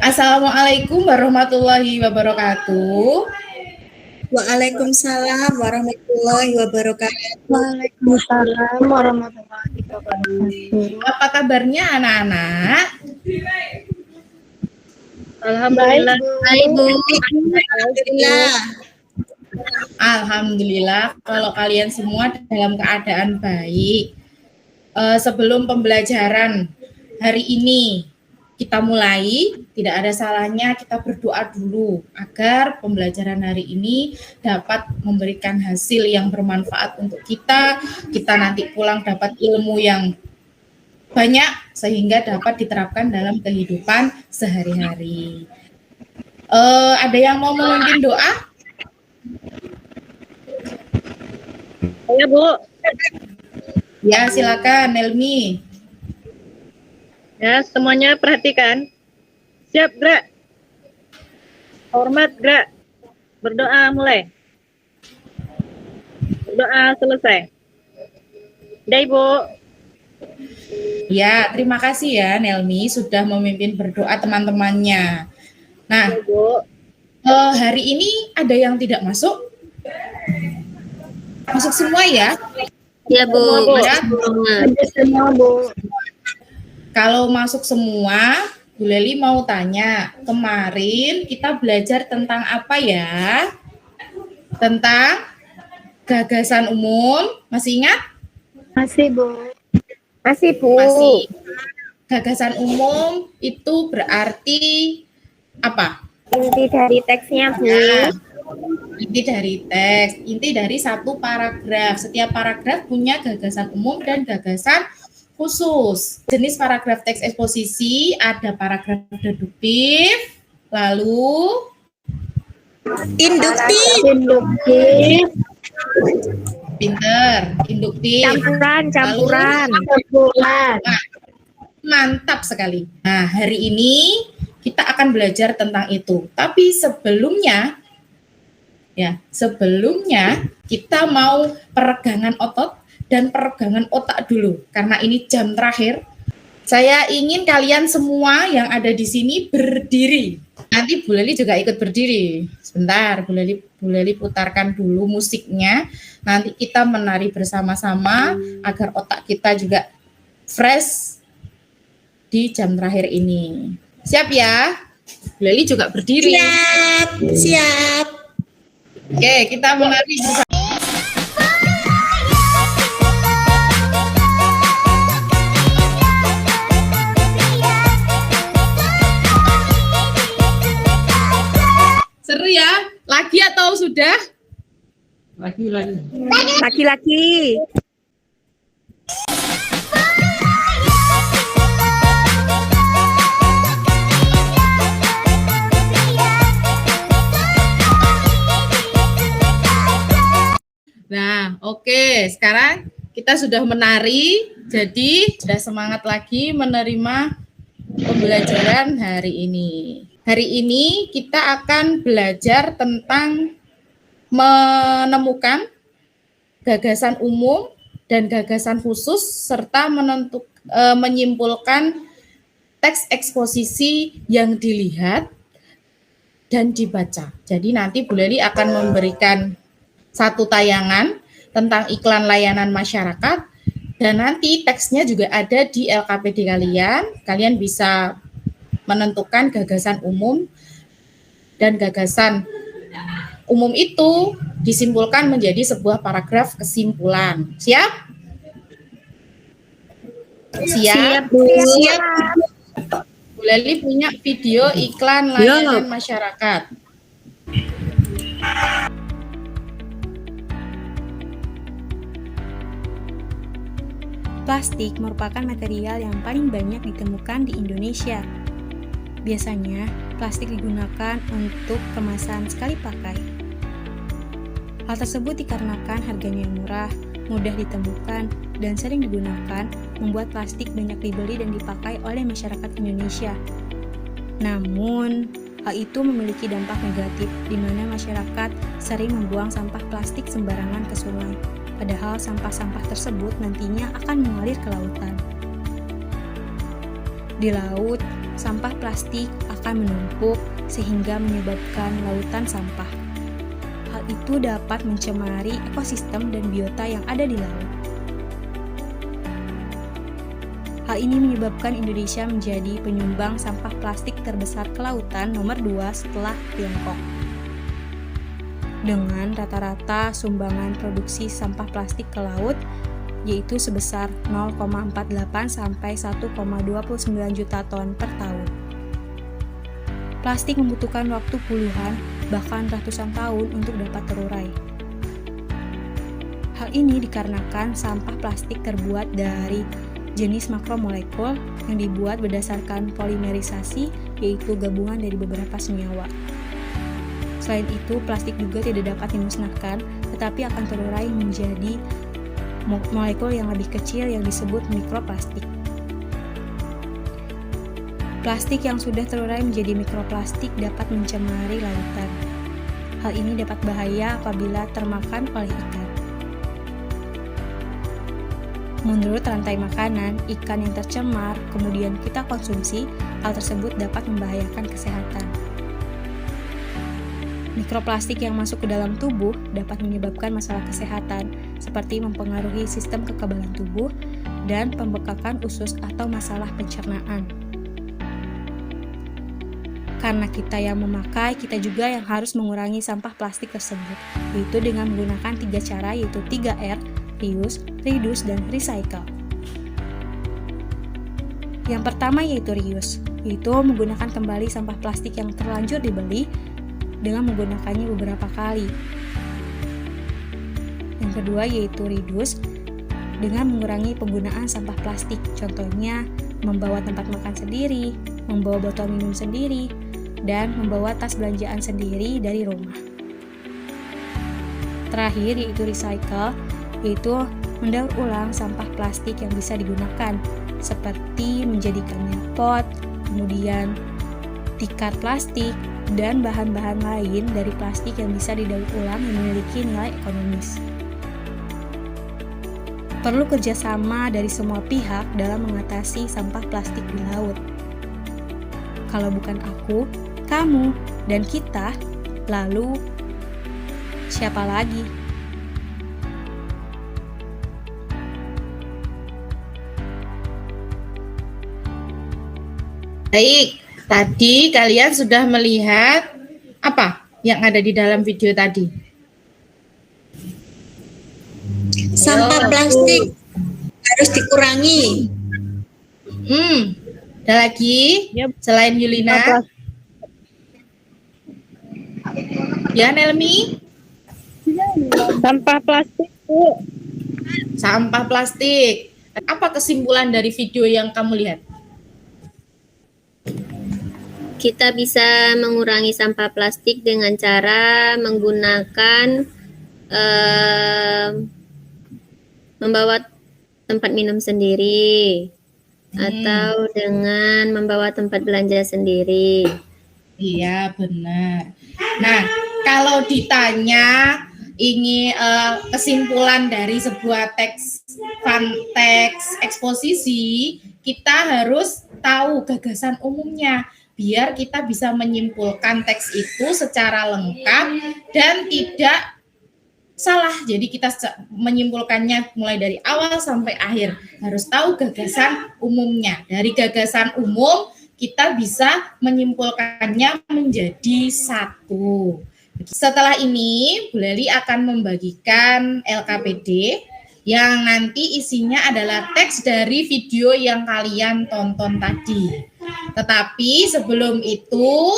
Assalamualaikum warahmatullahi wabarakatuh. Waalaikumsalam warahmatullahi wabarakatuh. Waalaikumsalam warahmatullahi wabarakatuh. Apa kabarnya anak-anak? Alhamdulillah. Baik, Bu. Alhamdulillah. Alhamdulillah kalau kalian semua dalam keadaan baik. Sebelum pembelajaran hari ini kita mulai, tidak ada salahnya kita berdoa dulu agar pembelajaran hari ini dapat memberikan hasil yang bermanfaat untuk kita nanti pulang dapat ilmu yang banyak sehingga dapat diterapkan dalam kehidupan sehari-hari. Ada yang mau memimpin doa? Ya, Bu. Ya, silakan Nelmi. Ya, semuanya perhatikan. Siap, gerak. Hormat, gerak. Berdoa mulai. Berdoa selesai. Udah, Ibu. Ya, terima kasih ya Nelmi sudah memimpin berdoa teman-temannya. Nah, Bu. hari ini ada yang tidak masuk? Masuk semua ya? Ya, Bu. Ya. Semua, Bu. Kalau masuk semua, Bu Leli mau tanya, kemarin kita belajar tentang apa ya? Tentang gagasan umum, masih ingat? Masih, Bu. Masih, Bu. Masih. Gagasan umum itu berarti apa? Inti dari teksnya, Bu. Nah, inti dari teks, inti dari satu paragraf. Setiap paragraf punya gagasan umum dan gagasan khusus. Jenis paragraf teks eksposisi ada paragraf deduktif, lalu Induktif. Induktif. pinter, induktif, Campuran. mantap sekali. Nah, hari ini kita akan belajar tentang itu. Tapi sebelumnya kita mau peregangan otot dan peregangan otak dulu. Karena ini jam terakhir. Saya ingin kalian semua yang ada di sini berdiri. Nanti Bu Leli juga ikut berdiri. Sebentar, Bu Leli putarkan dulu musiknya. Nanti kita menari bersama-sama agar otak kita juga fresh di jam terakhir ini. Siap ya? Bu Leli juga berdiri. Siap. Oke, kita menari bersama. Seru ya? Lagi atau sudah? Laki-laki. Nah, oke. Sekarang kita sudah menari, jadi sudah semangat lagi menerima pembelajaran hari ini. Hari ini kita akan belajar tentang menemukan gagasan umum dan gagasan khusus serta menyimpulkan teks eksposisi yang dilihat dan dibaca. Jadi nanti Bu Leli akan memberikan satu tayangan tentang iklan layanan masyarakat dan nanti teksnya juga ada di LKPD kalian. Kalian bisa menentukan gagasan umum dan gagasan umum itu disimpulkan menjadi sebuah paragraf kesimpulan. Siap? Siap. Bu Leli punya video iklan layanan masyarakat. Plastik merupakan material yang paling banyak ditemukan di Indonesia. Biasanya, plastik digunakan untuk kemasan sekali pakai. Hal tersebut dikarenakan harganya yang murah, mudah ditemukan, dan sering digunakan, membuat plastik banyak dibeli dan dipakai oleh masyarakat Indonesia. Namun, hal itu memiliki dampak negatif, di mana masyarakat sering membuang sampah plastik sembarangan ke sungai. Padahal sampah-sampah tersebut nantinya akan mengalir ke lautan. Di laut, sampah plastik akan menumpuk sehingga menyebabkan lautan sampah. Hal itu dapat mencemari ekosistem dan biota yang ada di laut. Hal ini menyebabkan Indonesia menjadi penyumbang sampah plastik terbesar ke lautan nomor 2 setelah Tiongkok. Dengan rata-rata sumbangan produksi sampah plastik ke laut yaitu sebesar 0,48 sampai 1,29 juta ton per tahun. Plastik membutuhkan waktu puluhan, bahkan ratusan tahun untuk dapat terurai. Hal ini dikarenakan sampah plastik terbuat dari jenis makromolekul yang dibuat berdasarkan polimerisasi, yaitu gabungan dari beberapa senyawa. Selain itu, plastik juga tidak dapat dimusnahkan, tetapi akan terurai menjadi molekul yang lebih kecil yang disebut mikroplastik. Plastik yang sudah terurai menjadi mikroplastik dapat mencemari lautan. Hal ini dapat bahaya apabila termakan oleh ikan. Menurut rantai makanan, ikan yang tercemar kemudian kita konsumsi, hal tersebut dapat membahayakan kesehatan. Mikroplastik yang masuk ke dalam tubuh dapat menyebabkan masalah kesehatan, seperti mempengaruhi sistem kekebalan tubuh dan pembekakan usus atau masalah pencernaan. Karena kita yang memakai, kita juga yang harus mengurangi sampah plastik tersebut, yaitu dengan menggunakan 3 cara, yaitu 3R, reuse, reduce, dan recycle. Yang pertama yaitu reuse, yaitu menggunakan kembali sampah plastik yang terlanjur dibeli dengan menggunakannya beberapa kali. Yang kedua yaitu reduce, dengan mengurangi penggunaan sampah plastik, contohnya membawa tempat makan sendiri, membawa botol minum sendiri, dan membawa tas belanjaan sendiri dari rumah. Terakhir yaitu recycle, yaitu mendaur ulang sampah plastik yang bisa digunakan, seperti menjadikannya pot, kemudian tikar plastik, dan bahan-bahan lain dari plastik yang bisa didaur ulang yang memiliki nilai ekonomis. Perlu kerjasama dari semua pihak dalam mengatasi sampah plastik di laut. Kalau bukan aku, kamu, dan kita, lalu siapa lagi? Baik, tadi kalian sudah melihat apa yang ada di dalam video tadi? Sampah plastik harus dikurangi. Ada lagi Yep. selain Yulina? Ya, Nelmi? Sampah plastik, Bu. Sampah plastik. Apa kesimpulan dari video yang kamu lihat? Kita bisa mengurangi sampah plastik dengan cara menggunakan membawa tempat minum sendiri atau dengan membawa tempat belanja sendiri. Iya, benar. Nah, kalau ditanya ini kesimpulan dari sebuah teks eksposisi, kita harus tahu gagasan umumnya biar kita bisa menyimpulkan teks itu secara lengkap dan tidak salah. Jadi kita menyimpulkannya mulai dari awal sampai akhir. Harus tahu gagasan umumnya. Dari gagasan umum kita bisa menyimpulkannya menjadi satu. Setelah ini, Bu Leli akan membagikan LKPD yang nanti isinya adalah teks dari video yang kalian tonton tadi. Tetapi sebelum itu,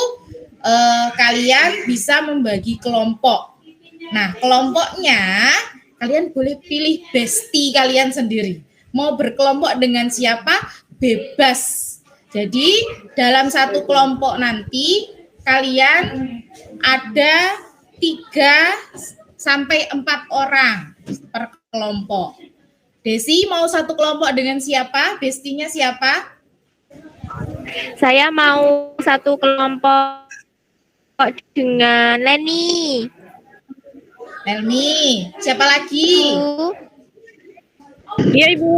kalian bisa membagi kelompok. Nah, kelompoknya kalian boleh pilih bestie kalian sendiri. Mau berkelompok dengan siapa? Bebas. Jadi, dalam satu kelompok nanti, kalian ada 3 sampai 4 orang per kelompok. Desi mau satu kelompok dengan siapa? Bestinya siapa? Saya mau satu kelompok dengan Leni. Elmi. Siapa lagi? Bu. Iya, Ibu.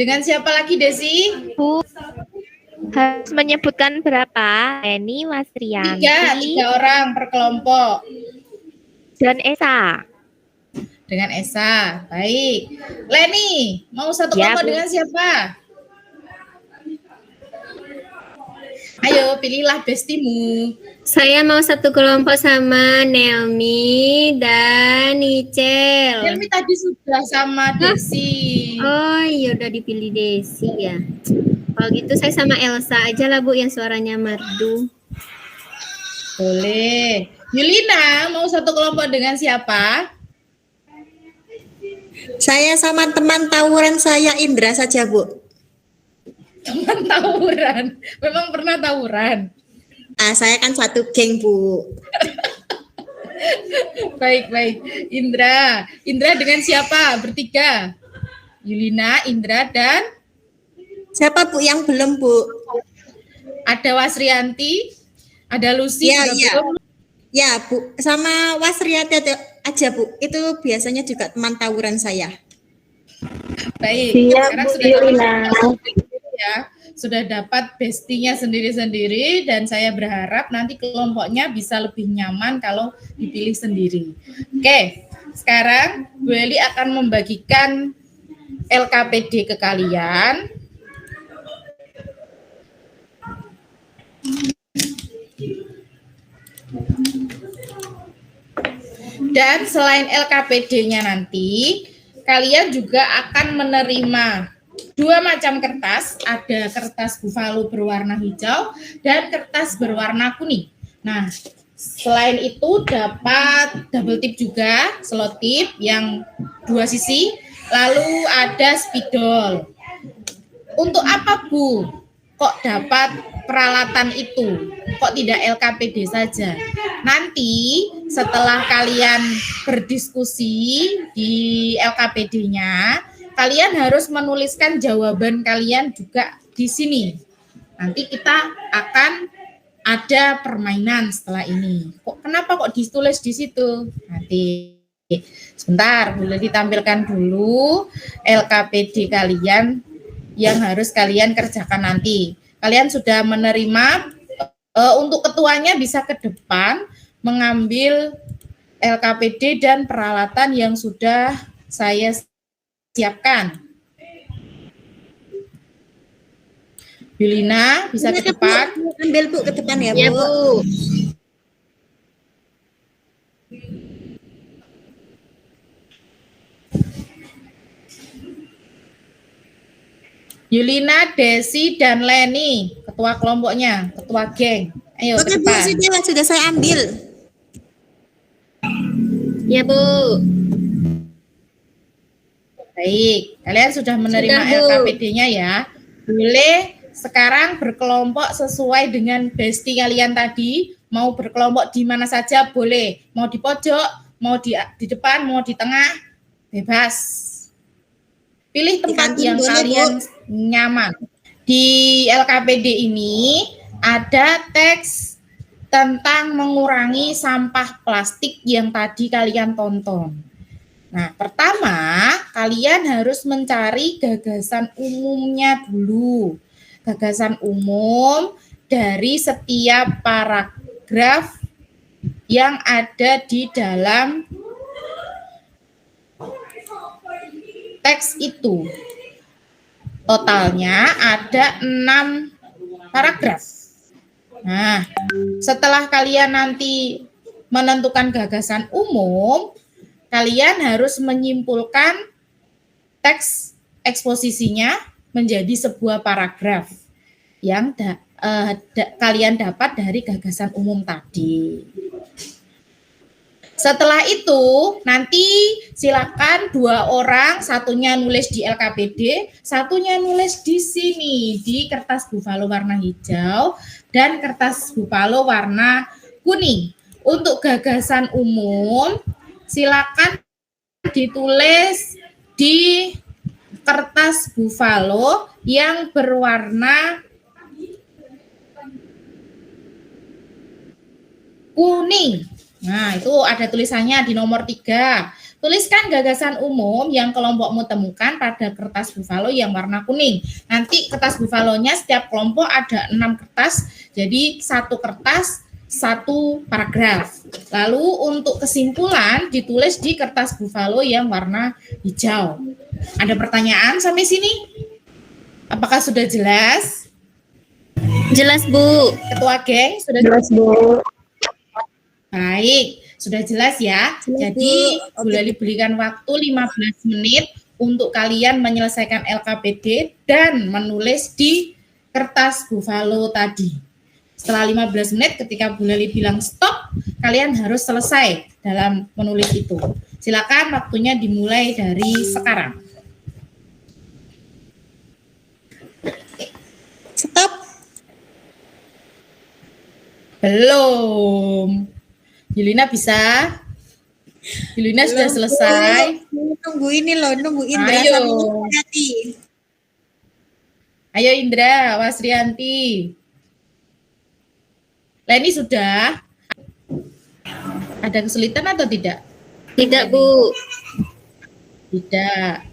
Dengan siapa lagi, Desi? Bu, harus menyebutkan berapa? Leni, Wasrianti, Tiga orang per kelompok. dan Esa. Dengan Esa. Baik. Leni, mau satu Ya, kelompok Bu. dengan siapa? Ayo, pilihlah bestimu. Saya mau satu kelompok sama Nelmi dan Nicel. Yang tadi sudah sama Desi. Oh iya udah dipilih Desi ya. Kalau gitu saya sama Elsa aja lah Bu yang suaranya merdu. Boleh. Yulina, mau satu kelompok dengan siapa? Saya sama teman tawuran saya Indra saja, Bu. Teman tawuran. Memang pernah tawuran. Saya kan satu geng, Bu. Baik. Indra dengan siapa? Bertiga. Yulina, Indra, dan Siapa, Bu, yang belum, Bu? ada Wasrianti, ada Lucy. Iya, juga iya. belum. Ya, Bu. Sama Wasriati aja, Bu. Itu biasanya juga teman tawuran saya. Baik. Siap, Sekarang Bu sudah Yulina. ya, sudah dapat bestinya sendiri-sendiri dan saya berharap nanti kelompoknya bisa lebih nyaman kalau dipilih sendiri. Oke, sekarang Bu Eli akan membagikan LKPD ke kalian. Dan selain LKPD-nya nanti, kalian juga akan menerima 2 macam kertas, ada kertas buffalo berwarna hijau dan kertas berwarna kuning. Nah, selain itu dapat double tip juga, selotip yang 2 sisi, lalu ada spidol. Untuk apa, Bu? Kok dapat peralatan itu? Kok tidak LKPD saja? Nanti setelah kalian berdiskusi di LKPD-nya, kalian harus menuliskan jawaban kalian juga di sini. Nanti kita akan ada permainan setelah ini. Kenapa kok ditulis di situ? Nanti sebentar, boleh ditampilkan dulu LKPD kalian yang harus kalian kerjakan nanti. Kalian sudah menerima, untuk ketuanya bisa ke depan mengambil LKPD dan peralatan yang sudah saya siapkan. Yulina bisa ke depan. Ambil, Bu, ke depan ya, Bu. Ya Bu. Yulina, Desi, dan Leni, ketua kelompoknya, ketua geng. Ayo Oke, ke Bu, depan. sudah saya ambil. Ya Bu. Baik, kalian sudah menerima Sudah, Bu. LKPD-nya ya. Boleh sekarang berkelompok sesuai dengan besti kalian tadi. Mau berkelompok di mana saja boleh. Mau di pojok, mau di depan, mau di tengah, bebas. Pilih tempat kantin yang boleh, kalian nyaman. Di LKPD ini ada teks tentang mengurangi sampah plastik yang tadi kalian tonton. Nah, pertama kalian harus mencari gagasan umumnya dulu. Gagasan umum dari setiap paragraf yang ada di dalam teks itu. Totalnya ada 6 paragraf. Nah, setelah kalian nanti menentukan gagasan umum, kalian harus menyimpulkan teks eksposisinya menjadi sebuah paragraf yang kalian dapat dari gagasan umum tadi. Setelah itu, nanti silakan 2 orang, satunya nulis di LKPD, satunya nulis di sini, di kertas buffalo warna hijau dan kertas buffalo warna kuning. Untuk gagasan umum, silakan ditulis di kertas buffalo yang berwarna kuning. Nah, itu ada tulisannya di nomor 3. Tuliskan gagasan umum yang kelompokmu temukan pada kertas buffalo yang warna kuning. Nanti kertas buffalonya setiap kelompok ada 6 kertas, jadi satu kertas, satu paragraf. Lalu untuk kesimpulan ditulis di kertas buffalo yang warna hijau. Ada pertanyaan sampai sini? Apakah sudah jelas? Jelas, Bu. Ketua geng sudah Jelas, Bu. Baik, sudah jelas ya. Jelas, Jadi Bu. Bu Lali berikan waktu 15 menit untuk kalian menyelesaikan LKPD dan menulis di kertas buffalo tadi. Setelah 15 menit ketika Bu Lali bilang stop, kalian harus selesai dalam menulis itu. Silakan waktunya dimulai dari sekarang. Stop. Belum. Yulina bisa? Yulina sudah selesai. Nunggu ini loh, nunggu Indra Ayo. sama Wasrianti. Ayo Indra, Wasrianti. Leni sudah? Ada kesulitan atau tidak? Tidak, Bu. Tidak.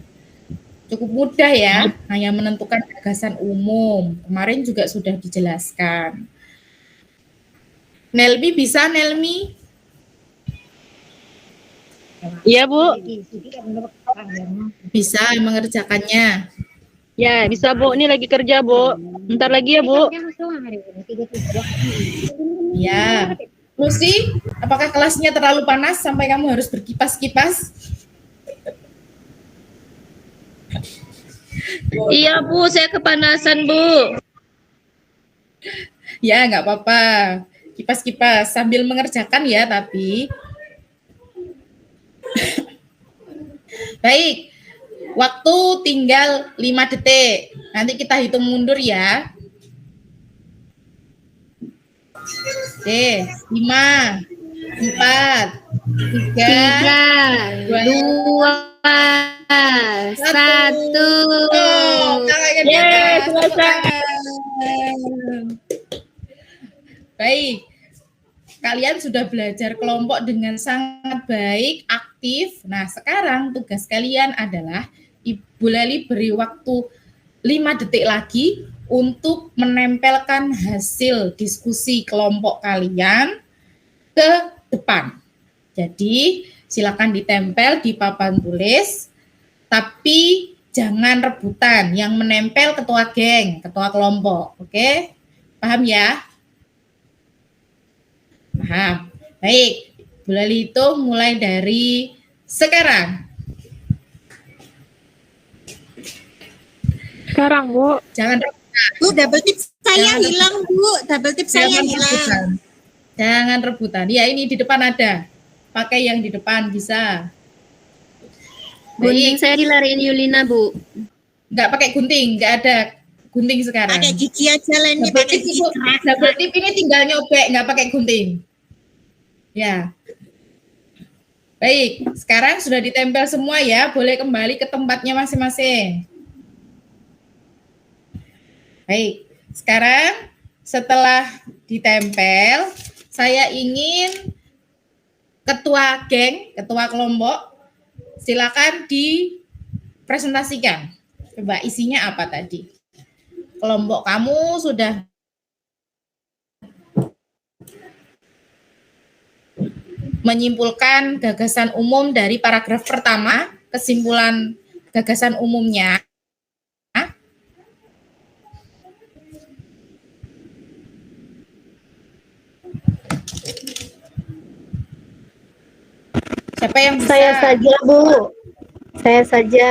Cukup mudah ya, hanya menentukan gagasan umum. Kemarin juga sudah dijelaskan. Nelmi bisa, Nelmi? Iya, Bu. Bisa mengerjakannya. Ya, bisa, Bu. Ini lagi kerja, Bu. Bentar lagi ya, Bu. Ya. Lucy, apakah kelasnya terlalu panas sampai kamu harus berkipas-kipas? Iya, Bu. Saya kepanasan, Bu. Ya, nggak apa-apa. Kipas-kipas sambil mengerjakan ya, tapi. Baik, waktu tinggal 5 detik. Nanti kita hitung mundur ya. Oke, 5, 4, 3, 3, 2, 1. Yeay, selesai. Baik, kalian sudah belajar kelompok dengan sangat baik, aktif. Nah, sekarang tugas kalian adalah Ibu Lali beri waktu 5 detik lagi untuk menempelkan hasil diskusi kelompok kalian ke depan. Jadi, silakan ditempel di papan tulis, tapi jangan rebutan. Yang menempel ketua geng, ketua kelompok. Oke? Paham ya? Paham. Baik, Bu Lali hitung mulai dari sekarang. Sekarang, Bu. Jangan Bu, double tip saya Jangan hilang, Bu. Double tip saya jangan hilang. rebutan. Jangan rebutan. Ya, ini di depan ada. Pakai yang di depan bisa. Gunting Baik, saya dilariin Yulina, Bu. nggak pakai gunting, nggak ada gunting sekarang. Pakai gigi aja Leni, Double pakai tip, gigi. Ibu. Double tip ini tinggal nyobek, nggak pakai gunting. Ya. Baik, sekarang sudah ditempel semua ya, boleh kembali ke tempatnya masing-masing. Baik, sekarang setelah ditempel, saya ingin ketua geng, ketua kelompok, silakan dipresentasikan. Coba isinya apa tadi? Kelompok kamu sudah menyimpulkan gagasan umum dari paragraf pertama, kesimpulan gagasan umumnya. Siapa yang bisa? Saya saja, Bu. Saya saja.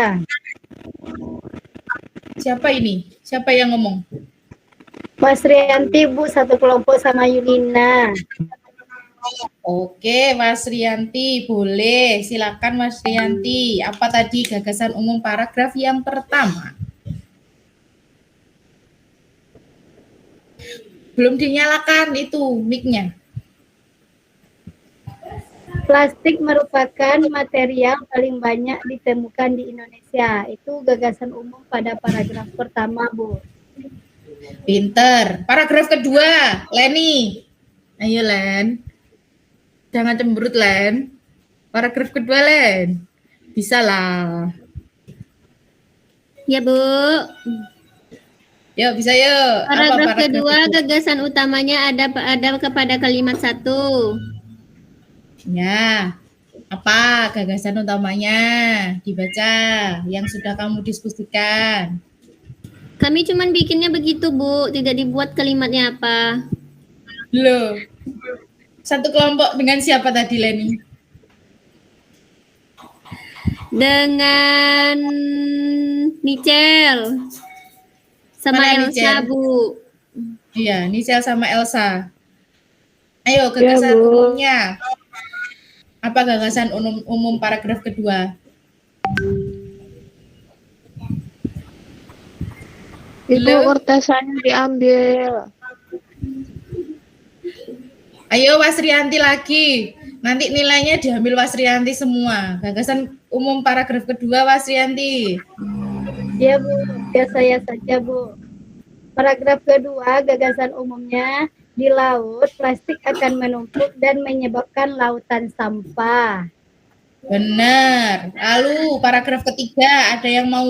Siapa ini? Siapa yang ngomong? Mas Rianti, Bu, satu kelompok sama Yulina. Oke, Mas Rianti, boleh. Silakan Mas Rianti. Apa tadi gagasan umum paragraf yang pertama? Belum dinyalakan itu mic-nya. Plastik merupakan material paling banyak ditemukan di Indonesia. Itu gagasan umum pada paragraf pertama, Bu. Pinter. Paragraf kedua, Leni. Ayo, Len. Jangan cemberut, Len. Paragraf kedua, Len. Bisa lah. Ya, Bu. Yuk, bisa yuk. Paragraf kedua, gagasan utamanya ada kepada kalimat 1. Ya, apa gagasan utamanya? Dibaca yang sudah kamu diskusikan. Kami cuman bikinnya begitu, Bu. Tidak dibuat kalimatnya apa. Loh, satu kelompok dengan siapa tadi, Leni? Dengan Nichel. Sama Mana Elsa, Nichel? Bu. Iya, Nichel sama Elsa. Ayo, gagasan umumnya. Apa gagasan umum paragraf kedua? Ibu Halo? kertasannya diambil. Ayo Wasrianti lagi. Nanti nilainya diambil Wasrianti semua. Gagasan umum paragraf kedua Wasrianti. Ya Bu, ya saya saja Bu. Paragraf kedua, gagasan umumnya di laut plastik akan menumpuk dan menyebabkan lautan sampah. Benar. Lalu paragraf ketiga ada yang mau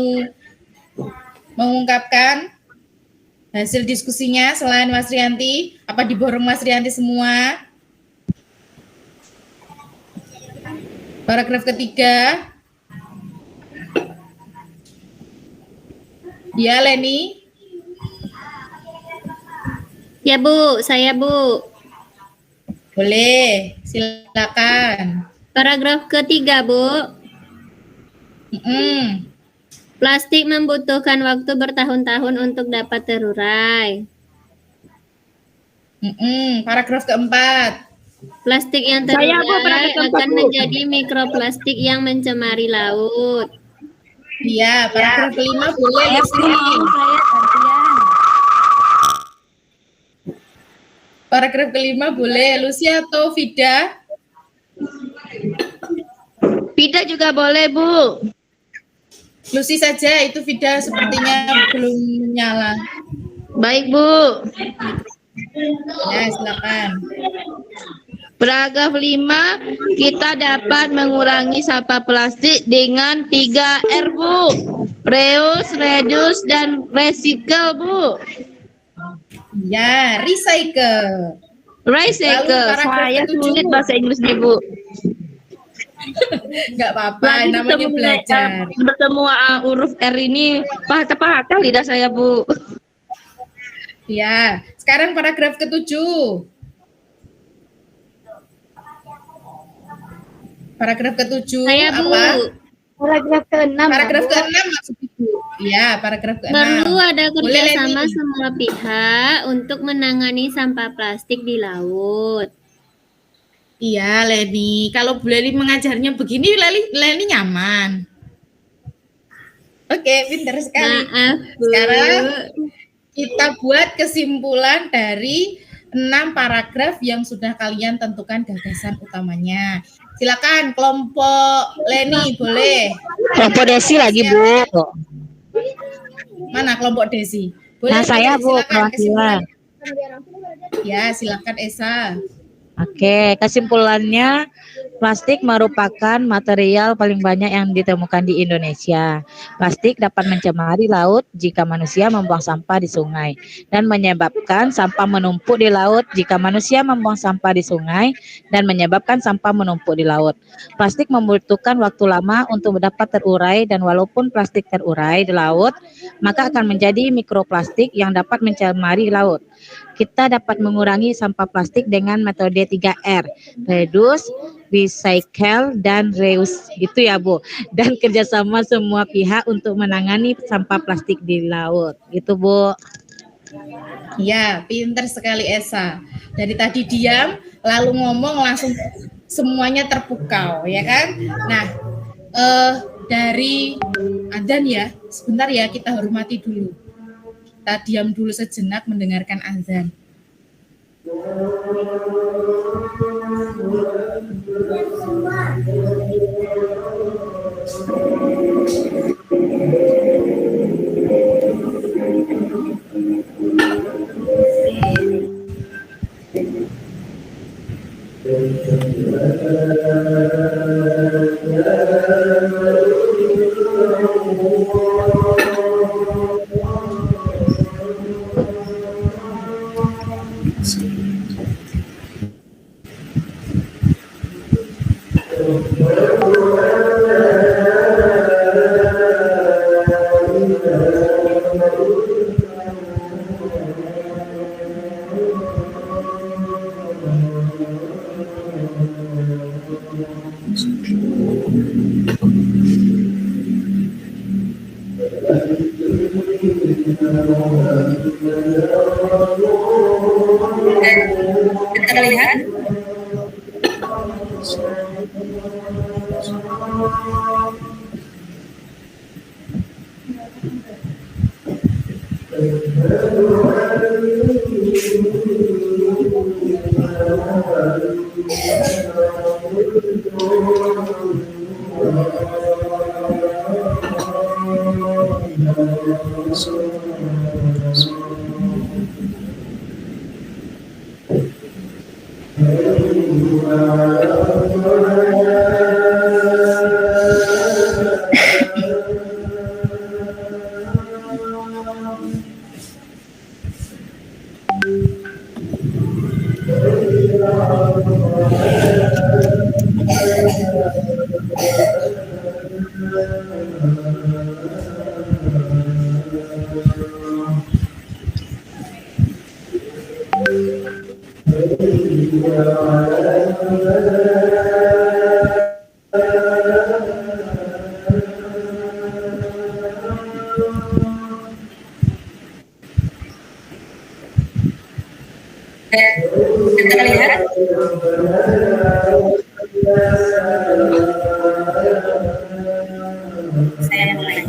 mengungkapkan hasil diskusinya selain Wasrianti? Apa diborong Wasrianti semua? Paragraf ketiga. Ya, Leni. Ya, Bu. Saya, Bu. Boleh, silakan. Paragraf ketiga, Bu. Plastik membutuhkan waktu bertahun-tahun untuk dapat terurai. Paragraf keempat. Plastik yang terurai akan menjadi mikroplastik yang mencemari laut. Iya, paragraf kelima boleh. Paragraf kelima boleh, Lucy atau Vida? Vida juga boleh, Bu. Lucy saja, itu Vida sepertinya belum menyala. Baik, Bu. Ya, silakan. Paragraf 5, kita dapat mengurangi sampah plastik dengan 3R, Bu. Reuse, reduce, dan recycle, Bu. Ya, recycle. Recycle. Saya sulit bahasa Inggris nih, Bu. Enggak apa-apa, namanya belajar. Bertemu huruf R ini patah-patah lidah saya, Bu. Ya, sekarang paragraf ke-7. Paragraf ke-7 Saya, Bu. apa? Paragraf ke-6. Paragraf ke-6 maksud Ibu. Iya, paragraf ke-6. Perlu ada Boleh, kerjasama Leni. semua pihak untuk menangani sampah plastik di laut. Iya, Leni. Kalau Bu Leni mengajarnya begini, Leni nyaman. Oke, pintar sekali. Maaf, Bu. Sekarang kita buat kesimpulan dari 6 paragraf yang sudah kalian tentukan gagasan utamanya. Silakan kelompok Leni, boleh. Kelompok Desi lagi, Bu. Mana kelompok Desi? Boleh, Nah, saya, Bu, silakan perwakilan. kesimpulannya. Ya, silakan Esa. Oke, kesimpulannya plastik merupakan material paling banyak yang ditemukan di Indonesia. Plastik dapat mencemari laut jika manusia membuang sampah di sungai dan menyebabkan sampah menumpuk di laut jika manusia membuang sampah di sungai dan menyebabkan sampah menumpuk di laut. Plastik membutuhkan waktu lama untuk dapat terurai dan walaupun plastik terurai di laut, maka akan menjadi mikroplastik yang dapat mencemari laut. Kita dapat mengurangi sampah plastik dengan metode 3R, reduce, recycle, dan reuse. Gitu ya, Bu. Dan kerjasama semua pihak untuk menangani sampah plastik di laut. Gitu, Bu. Ya, pinter sekali Esa. Dari tadi diam, lalu ngomong langsung semuanya terpukau, ya kan? Nah, dari adzan ya, sebentar ya kita hormati dulu. Kita diam dulu sejenak mendengarkan azan. Terlihat? Terlihat? Saya mulai.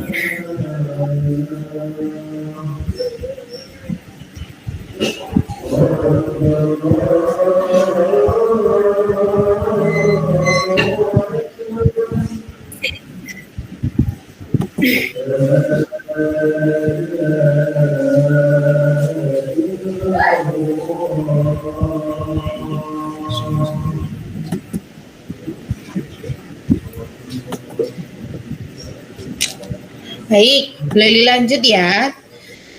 Baik, boleh lanjut ya.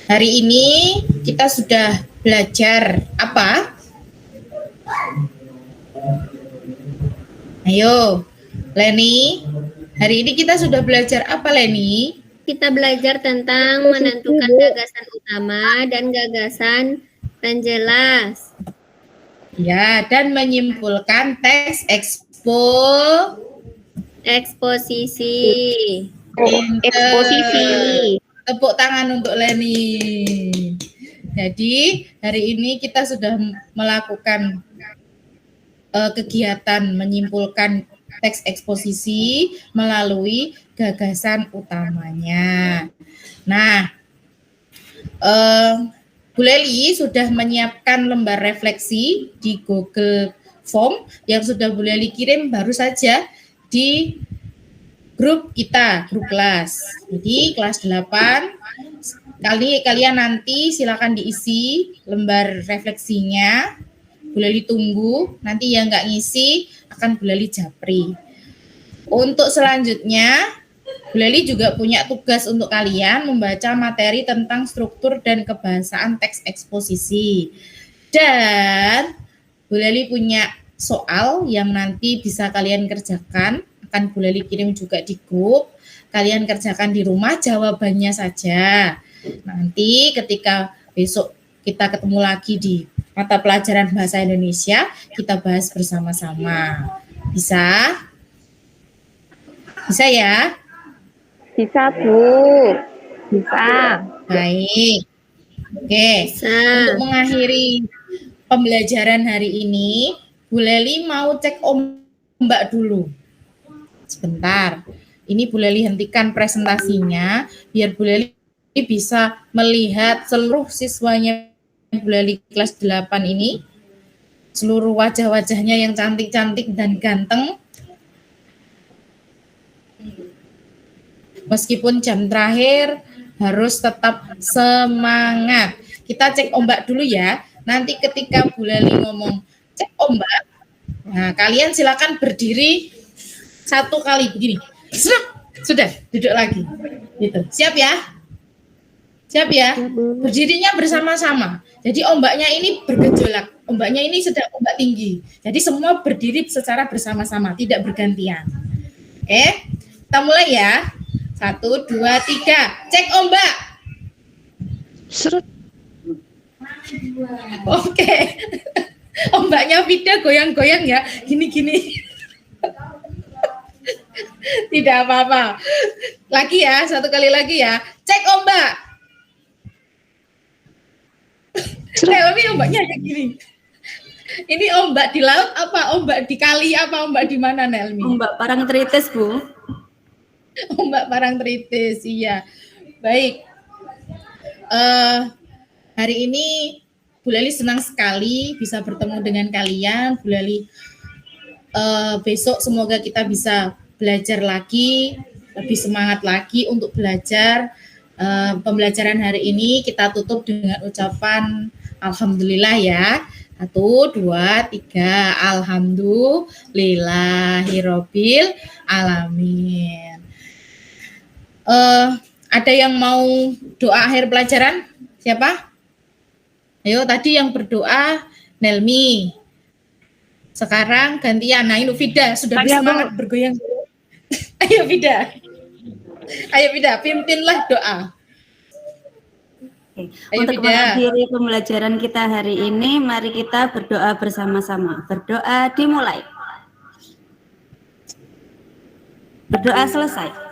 Hari ini kita sudah belajar apa? Ayo, Leni. Hari ini kita sudah belajar apa, Leni? Kita belajar tentang menentukan gagasan utama dan gagasan penjelas. Ya, dan menyimpulkan teks Eksposisi. Eksposisi. Tepuk tangan untuk Leni. Jadi hari ini kita sudah melakukan kegiatan menyimpulkan teks eksposisi melalui gagasan utamanya. Nah, Bu Leli sudah menyiapkan lembar refleksi di Google Form yang sudah Bu Leli kirim baru saja di grup kita, grup kelas. Jadi kelas 8, kalian nanti silakan diisi lembar refleksinya. Bu Leli tunggu, nanti yang nggak ngisi akan Bu Leli japri. Untuk selanjutnya, Bu Leli juga punya tugas untuk kalian membaca materi tentang struktur dan kebahasaan teks eksposisi. Dan Bu Leli punya soal yang nanti bisa kalian kerjakan, akan Bu Leli kirim juga di grup. Kalian kerjakan di rumah, jawabannya saja. Nanti ketika besok kita ketemu lagi di mata pelajaran bahasa Indonesia, kita bahas bersama-sama. Bisa? Bisa ya? Bisa, Bu. Bisa. Baik. Oke. Bisa. Untuk mengakhiri pembelajaran hari ini, Bu Leli mau cek ombak dulu. Sebentar. Ini Bu Leli hentikan presentasinya biar Bu Leli bisa melihat seluruh siswanya Bu Leli kelas 8 ini. Seluruh wajah-wajahnya yang cantik-cantik dan ganteng. Meskipun jam terakhir harus tetap semangat. Kita cek ombak dulu ya. Nanti ketika Bu Leli ngomong cek ombak, nah kalian silakan berdiri 1 kali begini. Sudah, duduk lagi. Gitu. Siap ya? Siap ya? Berdirinya bersama-sama. Jadi ombaknya ini bergejolak. Ombaknya ini sedang ombak tinggi. Jadi semua berdiri secara bersama-sama, tidak bergantian. Oke? Kita mulai ya. 1, 2, 3. Cek ombak. Seret. Oke. Ombaknya Vida goyang-goyang ya. Gini-gini. Tidak apa-apa. Lagi ya, satu kali lagi ya. Cek ombak. Nelmi ombaknya kayak gini. Ini ombak di laut apa ombak di kali apa ombak di mana Nelmi? Ombak Parangtritis, Bu. Ombak Parangtritis, iya. Baik. Hari ini Bu Leli senang sekali bisa bertemu dengan kalian. Bu Leli, besok semoga kita bisa belajar lagi, lebih semangat lagi untuk belajar. Pembelajaran hari ini kita tutup dengan ucapan Alhamdulillah ya. 1, 2, 3. Alhamdulillahirobbil alamin. Ada yang mau doa akhir pelajaran? Siapa? Ayo, tadi yang berdoa Nelmi. Sekarang gantian. Nah, ini Vida sudah bersemangat bergoyang. Ayo Vida. Ayo Vida, pimpinlah doa. Ayo, untuk Vida. mengakhiri pembelajaran kita hari ini, mari kita berdoa bersama-sama. Berdoa dimulai. Berdoa selesai.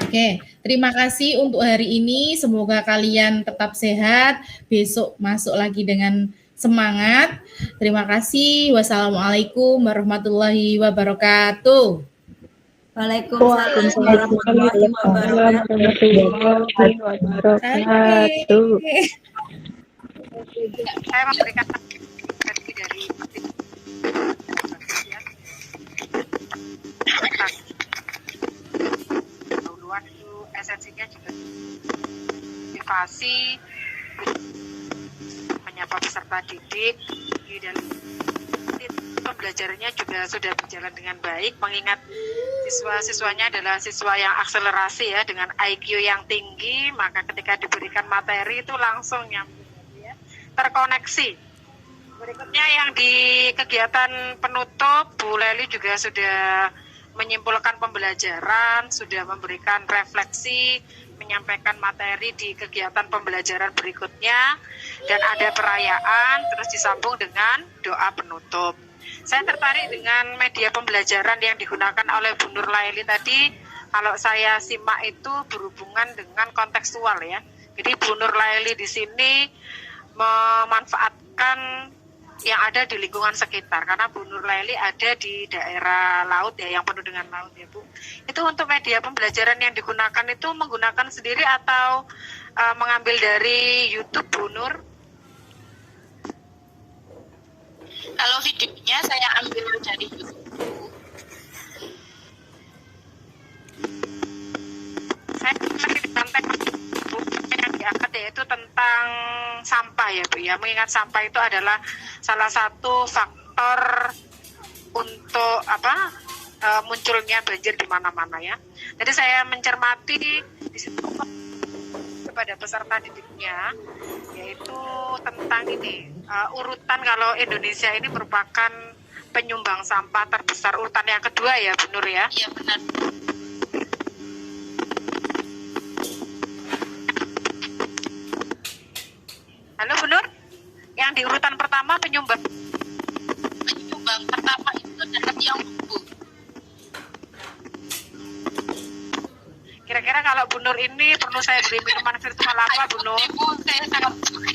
Oke, terima kasih untuk hari ini. Semoga kalian tetap sehat. Besok masuk lagi dengan semangat. Terima kasih. Wassalamualaikum warahmatullahi wabarakatuh. Waalaikumsalam warahmatullahi wabarakatuh. Saya memberikan dari dahuluan itu esensinya juga motivasi, menyapa peserta didik dan pembelajarannya juga sudah berjalan dengan baik, mengingat siswa-siswanya adalah siswa yang akselerasi ya, dengan IQ yang tinggi, maka ketika diberikan materi itu langsung nyambung ya, terkoneksi. Berikutnya yang di kegiatan penutup, Bu Leli juga sudah menyimpulkan pembelajaran, sudah memberikan refleksi, menyampaikan materi di kegiatan pembelajaran berikutnya, dan ada perayaan, terus disambung dengan doa penutup. Saya tertarik dengan media pembelajaran yang digunakan oleh Bu Nur Laili tadi. Kalau saya simak itu berhubungan dengan kontekstual ya. Jadi Bu Nur Laili di sini memanfaatkan yang ada di lingkungan sekitar, karena Bu Nur Laili ada di daerah laut ya, yang penuh dengan laut ya Bu. Itu untuk media pembelajaran yang digunakan itu menggunakan sendiri atau mengambil dari YouTube Bu Nur? Kalau videonya saya ambil dari YouTube. Saya konten yang diangkat yaitu tentang sampah ya Bu ya. Mengingat sampah itu adalah salah satu faktor untuk munculnya banjir di mana-mana ya. Jadi saya mencermati di situ kepada peserta didiknya, yaitu tentang ini urutan kalau Indonesia ini merupakan penyumbang sampah terbesar, urutan yang kedua ya Bu Nur ya. Iya benar. Halo Bu Nur, yang di urutan pertama penyumbang pertama itu adalah Tiongkok. Kira-kira kalau Bu Nur ini perlu saya beri minuman virtual apa Bu Nur? Ibu, saya sangat suka